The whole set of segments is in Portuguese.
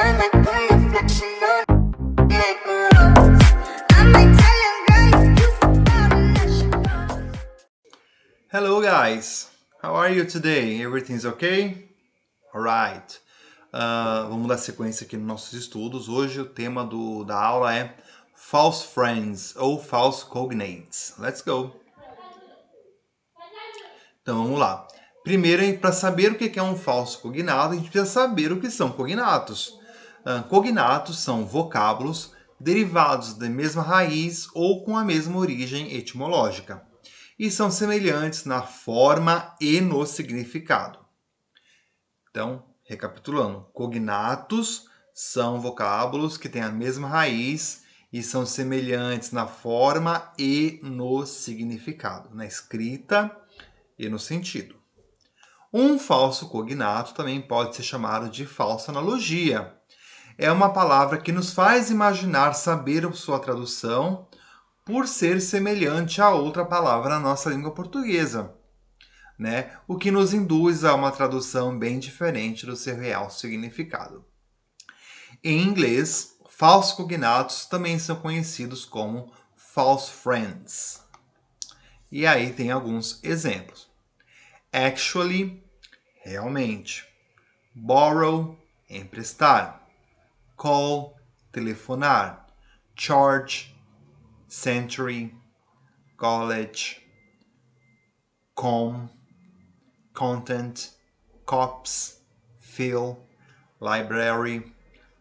I might put a reflection on like a rose. I might tell him, girl, you gotta let you go. Hello guys, how are you today? Everything's okay? Alright. Vamos dar sequência aqui nos nossos estudos. Hoje o tema da aula é false friends ou false cognates. Let's go! Então vamos lá. Primeiro, para saber o que é um falso cognato, a gente precisa saber o que são cognatos. Cognatos são vocábulos derivados da mesma raiz ou com a mesma origem etimológica e são semelhantes na forma e no significado. Então, recapitulando, cognatos são vocábulos que têm a mesma raiz e são semelhantes na forma e no significado, na escrita e no sentido. Um falso cognato também pode ser chamado de falsa analogia. É uma palavra que nos faz imaginar saber sua tradução por ser semelhante a outra palavra na nossa língua portuguesa, né? O que nos induz a uma tradução bem diferente do seu real significado. Em inglês, falsos cognatos também são conhecidos como false friends. E aí tem alguns exemplos. Actually, realmente. Borrow, emprestar. Call, telefonar. Charge, century. College. Com, content. Cops, fill. Library.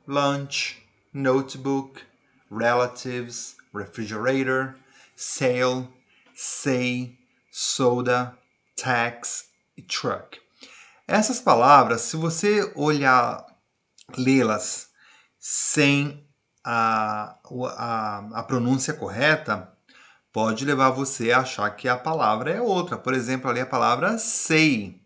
Lunch, notebook. Relatives, refrigerator. Sale, say, soda, tax e truck. Essas palavras, se você lê-las sem a pronúncia correta, pode levar você a achar que a palavra é outra. Por exemplo, ali a palavra say,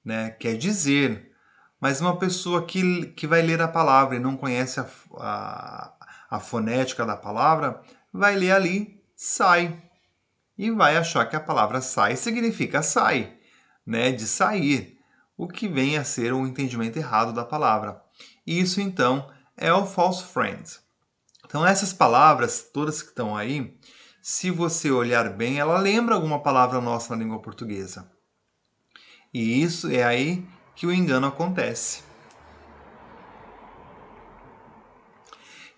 né, quer dizer. Mas uma pessoa que vai ler a palavra e não conhece a fonética da palavra, vai ler ali sai. E vai achar que a palavra sai significa sai, né, de sair, o que vem a ser um entendimento errado da palavra. Isso, então, é o false friend. Então, essas palavras, todas que estão aí, se você olhar bem, ela lembra alguma palavra nossa na língua portuguesa. E isso é aí que o engano acontece.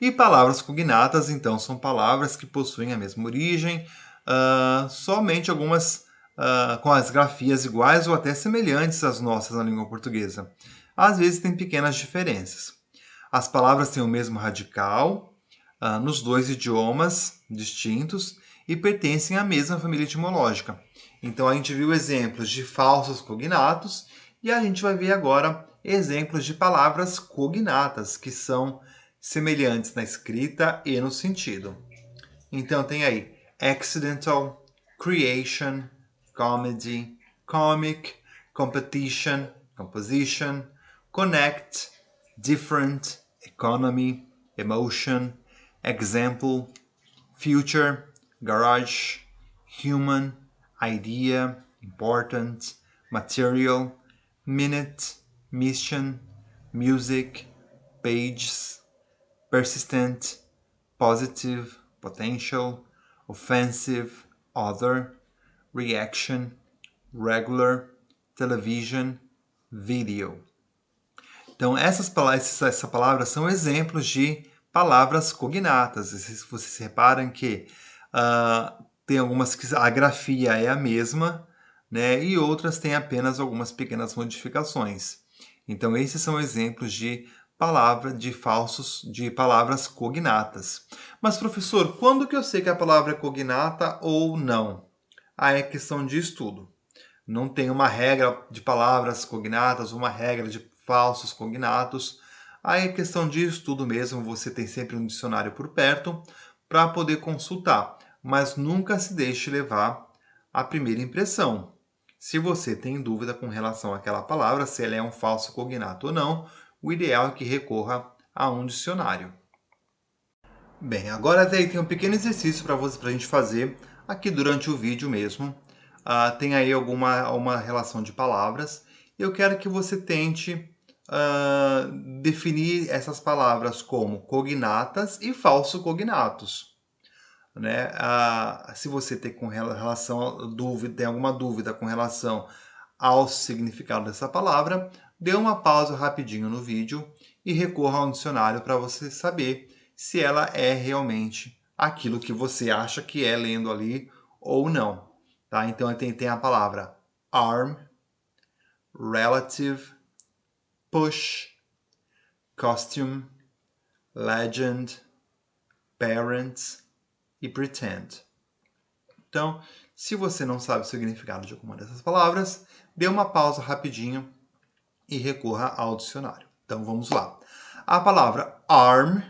E palavras cognatas, então, são palavras que possuem a mesma origem, somente algumas com as grafias iguais ou até semelhantes às nossas na língua portuguesa. Às vezes tem pequenas diferenças. As palavras têm o mesmo radical nos dois idiomas distintos e pertencem à mesma família etimológica. Então a gente viu exemplos de falsos cognatos e a gente vai ver agora exemplos de palavras cognatas, que são semelhantes na escrita e no sentido. Então tem aí accidental, creation, comedy, comic, competition, composition, connect, different, economy, emotion, example, future, garage, human, idea, important, material, minute, mission, music, pages, persistent, positive, potential, offensive, other, reaction, regular, television, video. Então, essa palavra são exemplos de palavras cognatas. Vocês reparam que tem algumas que a grafia é a mesma, né, e outras têm apenas algumas pequenas modificações. Então, esses são exemplos de palavras cognatas. Mas, professor, quando que eu sei que a palavra é cognata ou não? É questão de estudo. Não tem uma regra de palavras cognatas, uma regra de falsos cognatos. Aí é questão de estudo mesmo, você tem sempre um dicionário por perto para poder consultar. Mas nunca se deixe levar à primeira impressão. Se você tem dúvida com relação àquela palavra, se ela é um falso cognato ou não, o ideal é que recorra a um dicionário. Bem, agora tem um pequeno exercício para a gente fazer aqui durante o vídeo mesmo. Tem aí uma relação de palavras. Eu quero que você tente definir essas palavras como cognatas e falso-cognatos. Né? Se você tem tem alguma dúvida com relação ao significado dessa palavra, dê uma pausa rapidinho no vídeo e recorra ao dicionário para você saber se ela é realmente aquilo que você acha que é lendo ali ou não. Tá? Então tem a palavra arm, relative, push, costume, legend, parents e pretend. Então, se você não sabe o significado de alguma dessas palavras, dê uma pausa rapidinho e recorra ao dicionário. Então, vamos lá. A palavra arm,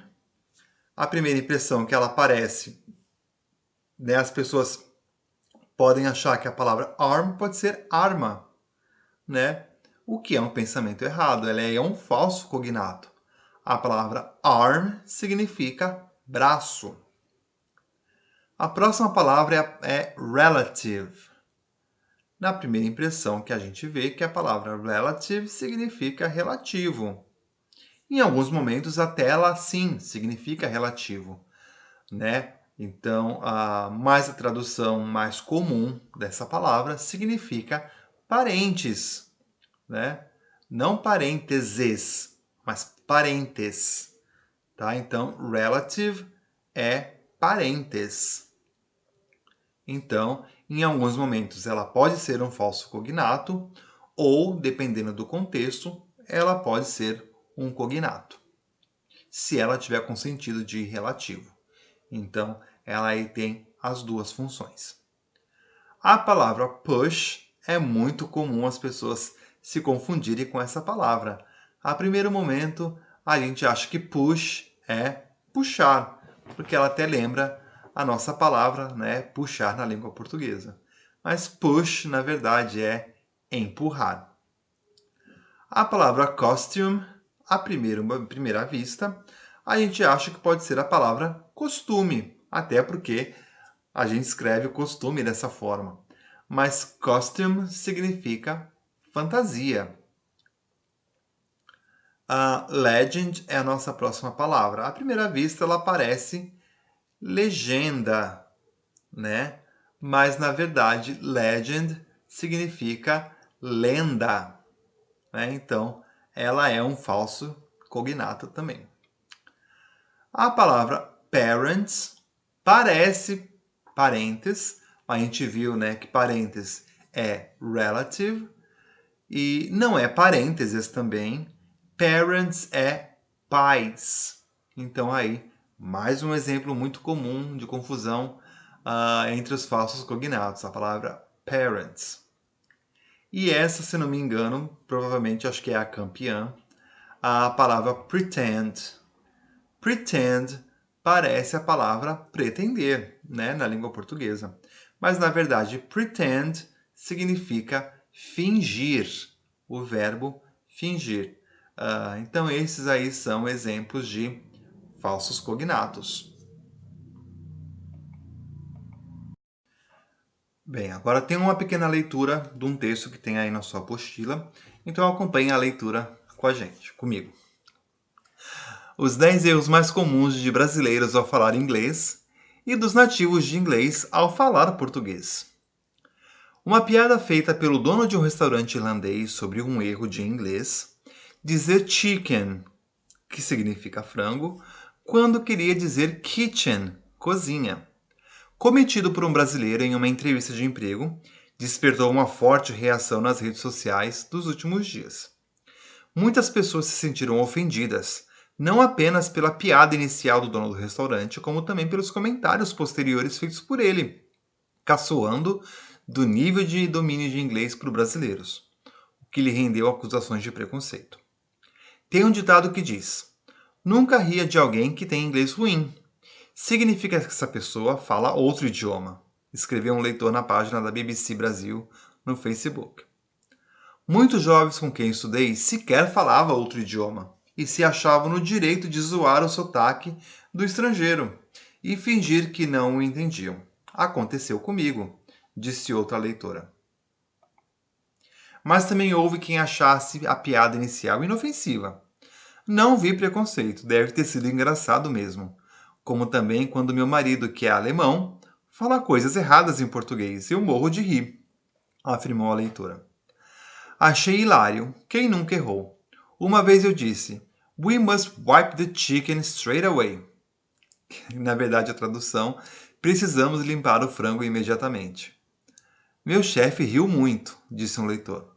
a primeira impressão que ela aparece, né, as pessoas podem achar que a palavra arm pode ser arma, né? O que é um pensamento errado, ela é um falso cognato. A palavra arm significa braço. A próxima palavra é relative. Na primeira impressão que a gente vê que a palavra relative significa relativo. Em alguns momentos até ela sim significa relativo, né? Então, a tradução mais comum dessa palavra significa parentes, né? Não parênteses, mas parentes, tá? Então, relative é parentes. Então, em alguns momentos ela pode ser um falso cognato ou, dependendo do contexto, ela pode ser um cognato, se ela tiver com sentido de relativo. Então, ela aí tem as duas funções. A palavra push é muito comum as pessoas se confundirem com essa palavra. A primeiro momento, a gente acha que push é puxar, porque ela até lembra a nossa palavra, né, puxar na língua portuguesa. Mas push, na verdade, é empurrar. A palavra costume, à primeira vista, a gente acha que pode ser a palavra costume, até porque a gente escreve o costume dessa forma. Mas costume significa fantasia. A legend é a nossa próxima palavra. À primeira vista, ela parece legenda, né? Mas, na verdade, legend significa lenda. Né? Então, ela é um falso cognato também. A palavra parents parece parentes. A gente viu, né, que parentes é relative e não é parênteses também. Parents é pais. Então aí, mais um exemplo muito comum de confusão entre os falsos cognatos, a palavra parents. E essa, se não me engano, provavelmente acho que é a campeã, a palavra pretend. Pretend parece a palavra pretender, né, na língua portuguesa. Mas, na verdade, pretend significa fingir, o verbo fingir. Então, esses aí são exemplos de falsos cognatos. Bem, agora tem uma pequena leitura de um texto que tem aí na sua apostila. Então, acompanhe a leitura com a gente, comigo. Os 10 erros mais comuns de brasileiros ao falar inglês e dos nativos de inglês ao falar português. Uma piada feita pelo dono de um restaurante irlandês sobre um erro de inglês, dizer chicken, que significa frango, quando queria dizer kitchen, cozinha. Cometido por um brasileiro em uma entrevista de emprego, despertou uma forte reação nas redes sociais dos últimos dias. Muitas pessoas se sentiram ofendidas, não apenas pela piada inicial do dono do restaurante, como também pelos comentários posteriores feitos por ele, caçoando do nível de domínio de inglês por brasileiros, o que lhe rendeu acusações de preconceito. Tem um ditado que diz: nunca ria de alguém que tem inglês ruim. Significa que essa pessoa fala outro idioma, escreveu um leitor na página da BBC Brasil no Facebook. Muitos jovens com quem estudei sequer falavam outro idioma e se achavam no direito de zoar o sotaque do estrangeiro e fingir que não o entendiam. Aconteceu comigo, disse outra leitora. mas também houve quem achasse a piada inicial inofensiva. Não vi preconceito, deve ter sido engraçado mesmo. Como também quando meu marido, que é alemão, fala coisas erradas em português. Eu morro de rir, afirmou a leitora. Achei hilário. Quem nunca errou? Uma vez eu disse: We must wipe the chicken straight away. Na verdade, a tradução: precisamos limpar o frango imediatamente. Meu chefe riu muito, disse um leitor.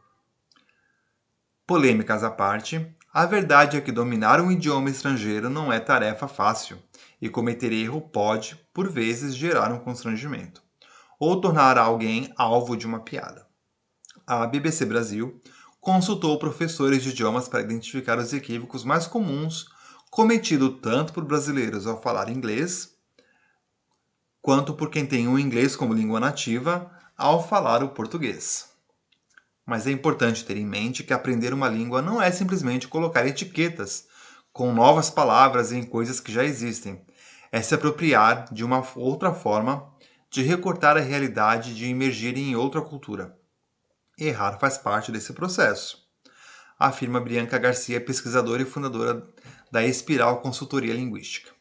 Polêmicas à parte, a verdade é que dominar um idioma estrangeiro não é tarefa fácil, e cometer erro pode, por vezes, gerar um constrangimento, ou tornar alguém alvo de uma piada. A BBC Brasil consultou professores de idiomas para identificar os equívocos mais comuns cometidos tanto por brasileiros ao falar inglês, quanto por quem tem o inglês como língua nativa ao falar o português. Mas é importante ter em mente que aprender uma língua não é simplesmente colocar etiquetas com novas palavras em coisas que já existem. É se apropriar de uma outra forma de recortar a realidade e de imergir em outra cultura. Errar faz parte desse processo, afirma Bianca Garcia, pesquisadora e fundadora da Espiral Consultoria Linguística.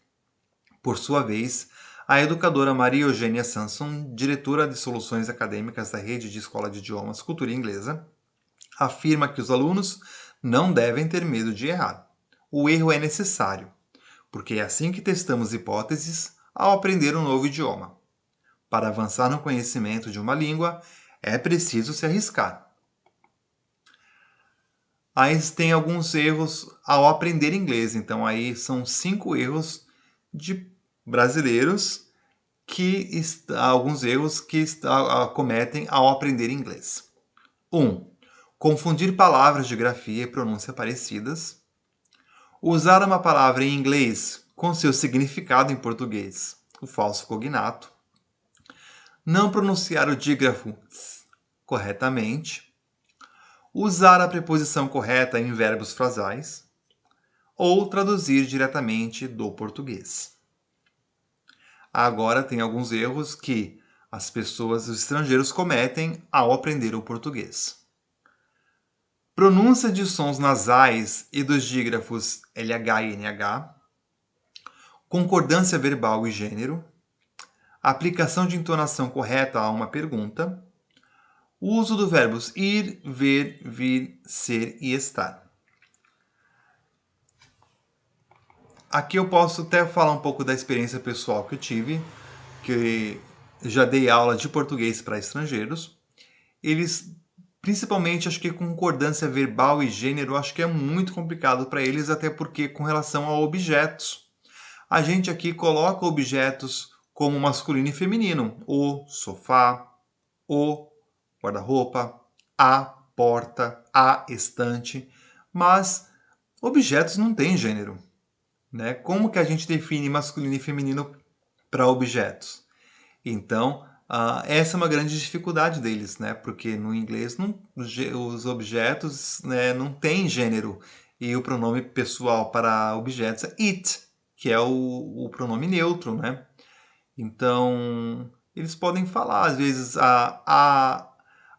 Por sua vez, a educadora Maria Eugênia Sanson, diretora de soluções acadêmicas da Rede de Escola de Idiomas Cultura Inglesa, afirma que os alunos não devem ter medo de errar. O erro é necessário, porque é assim que testamos hipóteses ao aprender um novo idioma. Para avançar no conhecimento de uma língua, é preciso se arriscar. Aí tem alguns erros ao aprender inglês. Então aí são 5 erros de brasileiros alguns erros que cometem ao aprender inglês. 1. Confundir palavras de grafia e pronúncia parecidas. Usar uma palavra em inglês com seu significado em português, o falso cognato. Não pronunciar o dígrafo corretamente. Usar a preposição correta em verbos frasais. Ou traduzir diretamente do português. Agora tem alguns erros que os estrangeiros cometem ao aprender o português. Pronúncia de sons nasais e dos dígrafos LH e NH. Concordância verbal e gênero. Aplicação de entonação correta a uma pergunta. O uso dos verbos ir, ver, vir, ser e estar. Aqui eu posso até falar um pouco da experiência pessoal que eu tive, que já dei aula de português para estrangeiros. Eles, principalmente, acho que concordância verbal e gênero, acho que é muito complicado para eles, até porque com relação a objetos. A gente aqui coloca objetos como masculino e feminino. O sofá, o guarda-roupa, a porta, a estante. Mas objetos não têm gênero. Né? Como que a gente define masculino e feminino para objetos? Então, essa é uma grande dificuldade deles, né? Porque no inglês os objetos, né, não têm gênero. E o pronome pessoal para objetos é it, que é o pronome neutro. Né? Então, eles podem falar, às vezes, a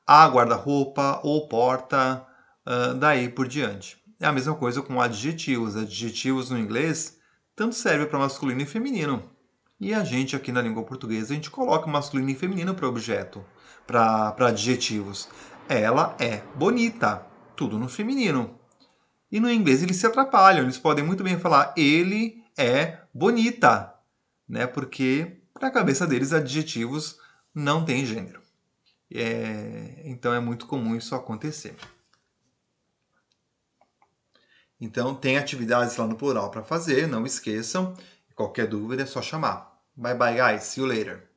guarda-roupa ou porta, daí por diante. É a mesma coisa com adjetivos. Adjetivos no inglês tanto servem para masculino e feminino. E a gente aqui na língua portuguesa, a gente coloca masculino e feminino para objeto, para adjetivos. Ela é bonita, tudo no feminino. E no inglês eles se atrapalham, eles podem muito bem falar ele é bonita, né? Porque na cabeça deles adjetivos não têm gênero. Então é muito comum isso acontecer. Então, tem atividades lá no plural para fazer, não esqueçam. Qualquer dúvida é só chamar. Bye bye, guys. See you later.